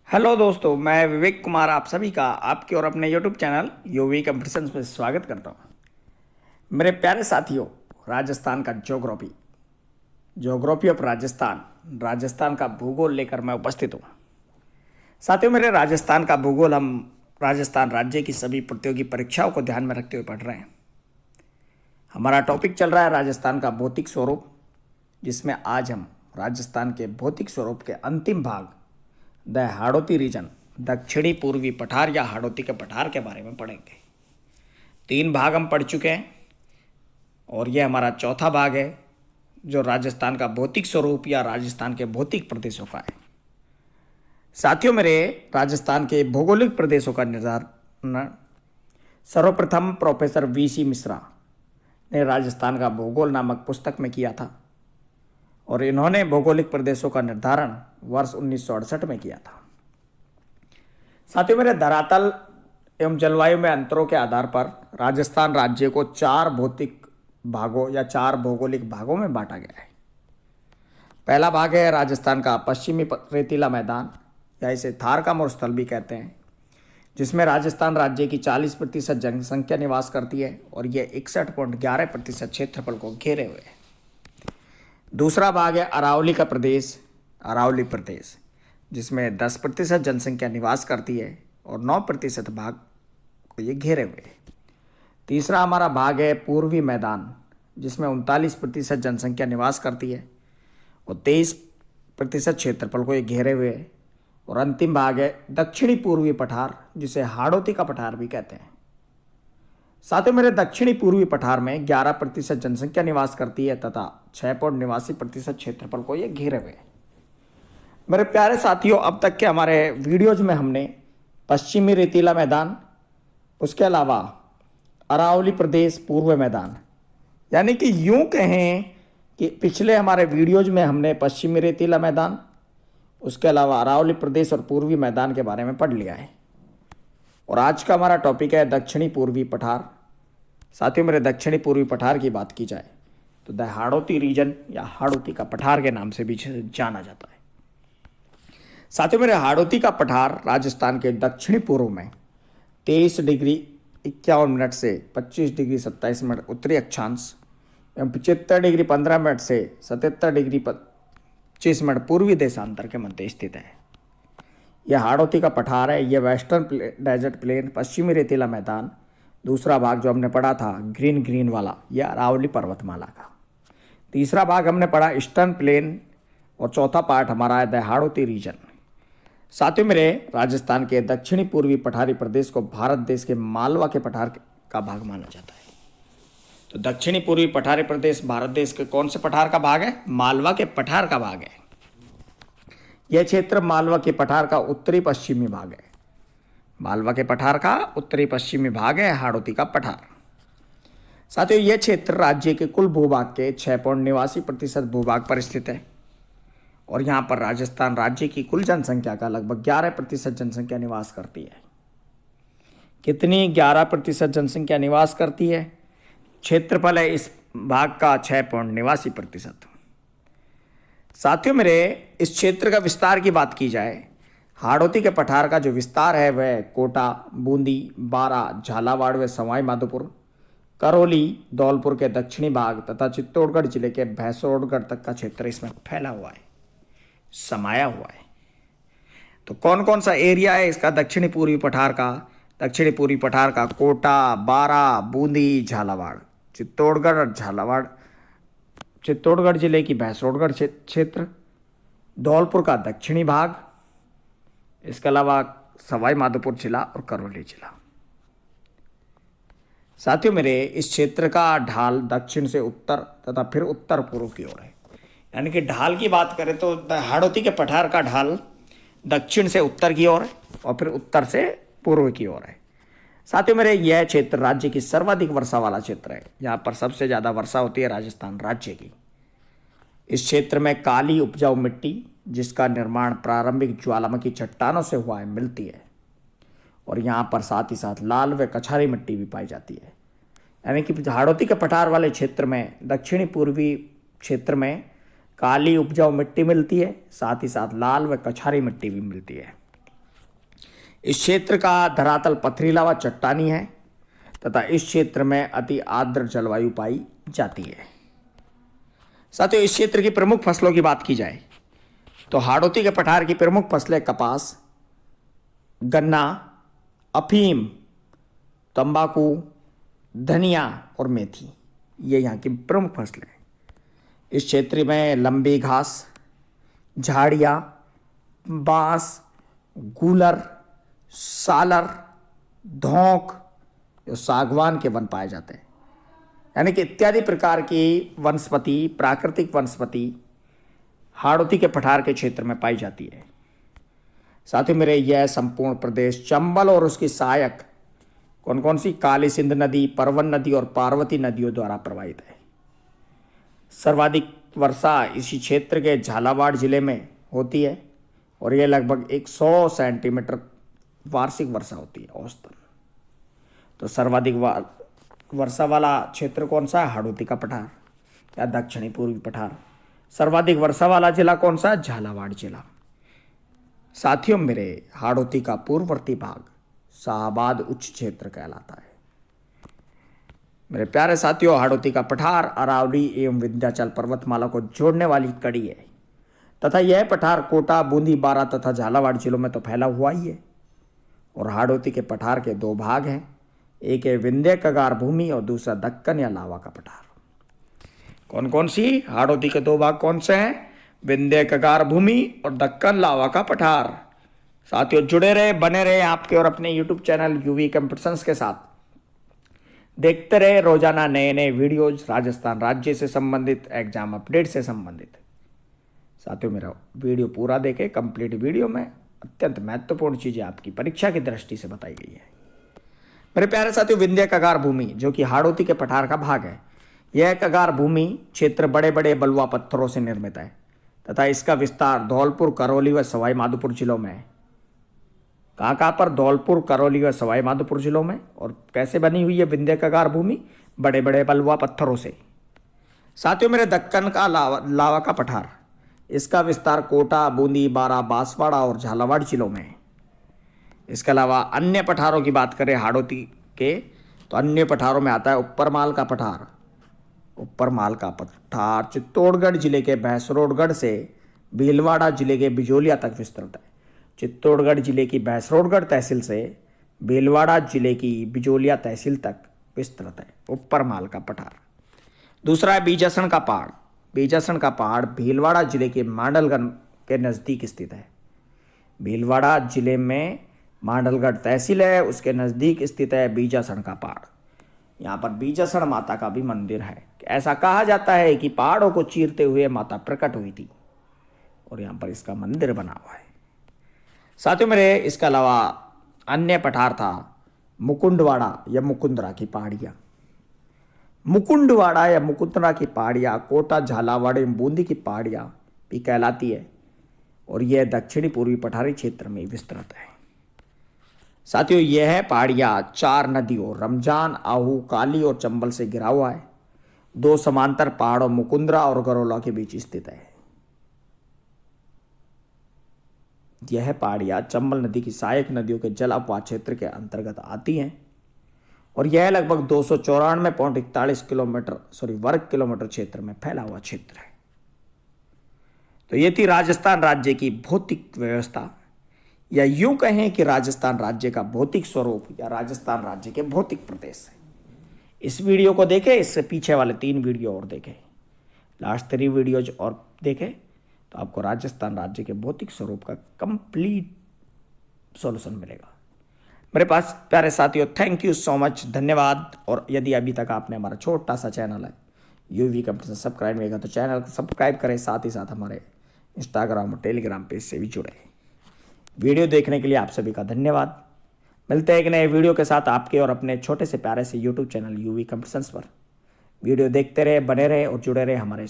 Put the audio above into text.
Hello दोस्तों, मैं विवेक कुमार आप सभी का आपके और अपने यूट्यूब चैनल यूवी कंपटीशंस में स्वागत करता हूँ। मेरे प्यारे साथियों, राजस्थान का ज्योग्राफी ऑफ राजस्थान राजस्थान का भूगोल लेकर मैं उपस्थित हूँ। साथियों, मेरे राजस्थान का भूगोल हम राजस्थान राज्य की सभी प्रतियोगी परीक्षाओं को ध्यान में रखते हुए पढ़ रहे हैं। हमारा टॉपिक चल रहा है राजस्थान का भौतिक स्वरूप, जिसमें आज हम राजस्थान के भौतिक स्वरूप के अंतिम भाग द हाड़ौती रीजन, दक्षिणी पूर्वी पठार या हाड़ौती के पठार के बारे में पढ़ेंगे। 3 भाग हम पढ़ चुके हैं और यह हमारा चौथा भाग है, जो राजस्थान का भौतिक स्वरूप या राजस्थान के भौतिक प्रदेशों का है। साथियों, मेरे राजस्थान के भौगोलिक प्रदेशों का निर्धारण सर्वप्रथम प्रोफेसर वीसी मिश्रा ने राजस्थान का भूगोल नामक पुस्तक में किया था और इन्होंने भौगोलिक प्रदेशों का निर्धारण वर्ष 1968 में किया था। साथियों, मेरे धरातल एवं जलवायु में अंतरों के आधार पर राजस्थान राज्य को 4 भौतिक भागों या 4 भौगोलिक भागों में बांटा गया है। पहला भाग है राजस्थान का पश्चिमी रेतीला मैदान, या इसे थार का मरुस्थल भी कहते हैं, जिसमें राजस्थान राज्य की 40% जनसंख्या निवास करती है और यह 61.11% क्षेत्रफल को घेरे हुए है। दूसरा भाग है अरावली का प्रदेश, अरावली प्रदेश, जिसमें 10% जनसंख्या निवास करती है और 9% भाग को ये घेरे हुए है। तीसरा हमारा भाग है पूर्वी मैदान, जिसमें 39% जनसंख्या निवास करती है और 23% क्षेत्रफल को ये घेरे हुए है। और अंतिम भाग है दक्षिणी पूर्वी पठार, जिसे हाड़ौती का पठार भी कहते हैं। साथ ही मेरे दक्षिणी पूर्वी पठार में 11% जनसंख्या निवास करती है तथा 6.89% क्षेत्रफल को ये घेरे हुए हैं। मेरे प्यारे साथियों, अब तक के हमारे वीडियोज में हमने पश्चिमी रेतीला मैदान, उसके अलावा अरावली प्रदेश पूर्व मैदान, यानी कि यूं कहें कि पिछले हमारे वीडियोज में हमने पश्चिमी रेतीला मैदान, उसके अलावा अरावली प्रदेश और पूर्वी मैदान के बारे में पढ़ लिया है। और आज का हमारा टॉपिक है दक्षिणी पूर्वी पठार। साथियों, मेरे दक्षिणी पूर्वी पठार की बात की जाए तो द हाड़ौती रीजन या हाड़ौती का पठार के नाम से भी जाना जाता है। साथियों, मेरे हाड़ौती का पठार राजस्थान के दक्षिणी पूर्व में 23 डिग्री 51 मिनट से 25 डिग्री 27 मिनट उत्तरी अक्षांश एवं 75 डिग्री 15 मिनट से 77 डिग्री 25 मिनट पूर्वी देशांतर के मध्य स्थित है। यह हाड़ौती का पठार है। यह वेस्टर्न डेजर्ट प्लेन, पश्चिमी रेतीला मैदान, दूसरा भाग जो हमने पढ़ा था ग्रीन वाला, यह अरावली पर्वतमाला का। तीसरा भाग हमने पढ़ा ईस्टर्न प्लेन और चौथा पार्ट हमारा है द हाड़ौती रीजन। साथियों, मेरे राजस्थान के दक्षिणी पूर्वी पठारी प्रदेश को भारत देश के मालवा के पठार का भाग माना जाता है। तो दक्षिणी पूर्वी पठारी प्रदेश भारत देश के कौन से पठार का भाग है? मालवा के पठार का भाग है। यह क्षेत्र मालवा के पठार का उत्तरी पश्चिमी भाग है। मालवा के पठार का उत्तरी पश्चिमी भाग है हाड़ौती का पठार। साथियों, यह क्षेत्र राज्य के कुल भूभाग के 6.89% भूभाग पर स्थित है और यहाँ पर राजस्थान राज्य की कुल जनसंख्या का लगभग 11% जनसंख्या निवास करती है। कितनी? 11% जनसंख्या निवास करती है। क्षेत्रफल है इस भाग का 6.89%। साथियों, मेरे इस क्षेत्र का विस्तार की बात की जाए, हाड़ौती के पठार का जो विस्तार है वह कोटा, बूंदी, बारा, झालावाड़ व सवाई माधोपुर, करौली, धौलपुर के दक्षिणी भाग तथा चित्तौड़गढ़ जिले के भैंसोड़गढ़ तक का क्षेत्र इसमें फैला हुआ है, समाया हुआ है। तो कौन कौन सा एरिया है इसका दक्षिणी पूर्वी पठार का? दक्षिणी पूर्वी पठार का कोटा, बारा, बूंदी, झालावाड़, चित्तौड़गढ़ और झालावाड़, चित्तौड़गढ़ जिले की भैंसोड़गढ़ क्षेत्र, धौलपुर का दक्षिणी भाग, इसके अलावा सवाई माधोपुर जिला और करौली जिला। साथियों, मेरे इस क्षेत्र का ढाल दक्षिण से उत्तर तथा फिर उत्तर पूर्व की ओर है। यानी कि ढाल की बात करें तो हाड़ौती के पठार का ढाल दक्षिण से उत्तर की ओर है और फिर उत्तर से पूर्व की ओर है। साथियों, मेरे यह क्षेत्र राज्य की सर्वाधिक वर्षा वाला क्षेत्र है। यहाँ पर सबसे ज़्यादा वर्षा होती है राजस्थान राज्य की। इस क्षेत्र में काली उपजाऊ मिट्टी, जिसका निर्माण प्रारंभिक ज्वालामुखी चट्टानों से हुआ है, मिलती है और यहाँ पर साथ ही साथ लाल व कछारी मिट्टी भी पाई जाती है। यानी कि हाड़ौती के पठार वाले क्षेत्र में, दक्षिणी पूर्वी क्षेत्र में काली उपजाऊ मिट्टी मिलती है, साथ ही साथ लाल व कछारी मिट्टी भी मिलती है। इस क्षेत्र का धरातल पथरीला व चट्टानी है तथा इस क्षेत्र में अति आर्द्र जलवायु पाई जाती है। साथियों, इस क्षेत्र की प्रमुख फसलों की बात की जाए तो हाड़ौती के पठार की प्रमुख फसलें कपास, गन्ना, अफीम, तंबाकू, धनिया और मेथी, ये यहाँ की प्रमुख फसलें हैं। इस क्षेत्र में लंबी घास, झाड़ियाँ, बांस, गूलर, सालर, धौंक, जो सागवान के वन पाए जाते हैं, यानी कि इत्यादि प्रकार की वनस्पति, प्राकृतिक वनस्पति हाड़ौती के पठार के क्षेत्र में पाई जाती है। साथियों मेरे, यह संपूर्ण प्रदेश चंबल और उसकी सहायक कौन कौन सी काली सिंध नदी, परवन नदी और पार्वती नदियों द्वारा प्रभावित है। सर्वाधिक वर्षा इसी क्षेत्र के झालावाड़ जिले में होती है और यह लगभग 100 सेंटीमीटर वार्षिक वर्षा होती है औसतन। तो सर्वाधिक वर्षा वाला क्षेत्र कौन सा है? हाड़ौती का पठार या दक्षिणी पूर्वी पठार। सर्वाधिक वर्षा वाला जिला कौन सा है? झालावाड़ जिला। साथियों मेरे, हाड़ौती का पूर्ववर्ती भाग शाहाबाद उच्च क्षेत्र कहलाता है। मेरे प्यारे साथियों, हाड़ौती का पठार अरावली एवं विंध्याचल पर्वतमाला को जोड़ने वाली कड़ी है तथा यह पठार कोटा, बूंदी, बारा तथा झालावाड़ जिलों में तो फैला हुआ ही है। और हाड़ौती के पठार के दो भाग हैं, एक है विंध्य कगार भूमि और दूसरा दक्कन या लावा का पठार। कौन कौन सी हाड़ौती के दो भाग कौन से हैं? विंध्य कगार भूमि और दक्कन लावा का पठार। साथियों जुड़े रहे, बने रहे आपके और अपने यूट्यूब चैनल यूवी कंपटीशंस के साथ। देखते रहे रोजाना नए नए वीडियोज राजस्थान राज्य से संबंधित, एग्जाम अपडेट से संबंधित। साथियों मेरा वीडियो पूरा देखें। कंप्लीट वीडियो में अत्यंत महत्वपूर्ण चीजें आपकी परीक्षा की दृष्टि से बताई गई है। मेरे प्यारे साथियों, विंध्य कगार भूमि जो कि हाड़ौती के पठार का भाग है, यह कगार भूमि क्षेत्र बड़े बड़े बलुआ पत्थरों से निर्मित है तथा इसका विस्तार धौलपुर, करौली व सवाई माधोपुर जिलों में है। कहाँ पर? धौलपुर, करौली व सवाई माधोपुर जिलों में। और कैसे बनी हुई है विंध्य कगार भूमि? बड़े बड़े बलुआ पत्थरों से। साथियों मेरे, दक्कन का लावा का पठार, इसका विस्तार कोटा, बूंदी, बारा, बांसवाड़ा और झालावाड़ जिलों में है। इसके अलावा अन्य पठारों की बात करें हाड़ौती के, तो अन्य पठारों में आता है ऊपरमाल का पठार। ऊपरमाल का पठार चित्तौड़गढ़ जिले के भैंसरोडगढ़ से भीलवाड़ा जिले के बिजोलिया तक विस्तृत है। चित्तौड़गढ़ जिले की भैंसरोडगढ़ तहसील से भीलवाड़ा जिले की बिजोलिया तहसील तक विस्तृत है ऊपरमाल का पठार। दूसरा है बीजासन का पहाड़। बीजासन का पहाड़ भीलवाड़ा जिले के मांडलगढ़ के नज़दीक स्थित है। भीलवाड़ा जिले में मांडलगढ़ तहसील है, उसके नज़दीक स्थित है बीजासन का पहाड़। यहाँ पर बीजासन माता का भी मंदिर है। ऐसा कहा जाता है कि पहाड़ों को चीरते हुए माता प्रकट हुई थी और यहाँ पर इसका मंदिर बना हुआ है। साथियों मेरे, इसके अलावा अन्य पठार था मुकुंदवाड़ा या मुकुंदरा की पहाड़ियाँ। मुकुंदवाड़ा या मुकुंदरा की पहाड़ियाँ कोटा, झालावाड़ एवं बूंदी की पहाड़ियाँ भी कहलाती है और यह दक्षिणी पूर्वी पठारी क्षेत्र में विस्तृत है। साथियों यह पहाड़ियाँ 4 नदियों रमजान, आहू, काली और चंबल से घिरा हुआ है। 2 समांतर पहाड़ों मुकुंदरा और गरोला के बीच स्थित है। यह पहाड़ियाँ चंबल नदी की सहायक नदियों के जल अपवाह क्षेत्र के अंतर्गत आती हैं और यह लगभग 294.41 वर्ग किलोमीटर क्षेत्र में फैला हुआ क्षेत्र है। तो ये थी राजस्थान राज्य की भौतिक व्यवस्था, या यूं कहें कि राजस्थान राज्य का भौतिक स्वरूप या राजस्थान राज्य के भौतिक प्रदेश है। इस वीडियो को देखें, इससे पीछे वाले 3 वीडियो और देखें, लास्ट 3 वीडियोज और देखें, तो आपको राजस्थान राज्य के भौतिक स्वरूप का कंप्लीट सॉल्यूशन मिलेगा। मेरे पास प्यारे साथियों, थैंक यू सो मच, धन्यवाद। और यदि अभी तक आपने हमारा छोटा सा चैनल है यूवी कंपटीशन सब्सक्राइब नहीं किया तो चैनल को सब्सक्राइब करें, साथ ही साथ हमारे इंस्टाग्राम और टेलीग्राम पेज से भी जुड़े। वीडियो देखने के लिए आप सभी का धन्यवाद। मिलते हैं एक नए वीडियो के साथ आपके और अपने छोटे से प्यारे से यूट्यूब चैनल यूवी कंपटीशंस पर। वीडियो देखते रहे, बने रहे और जुड़े रहे हमारे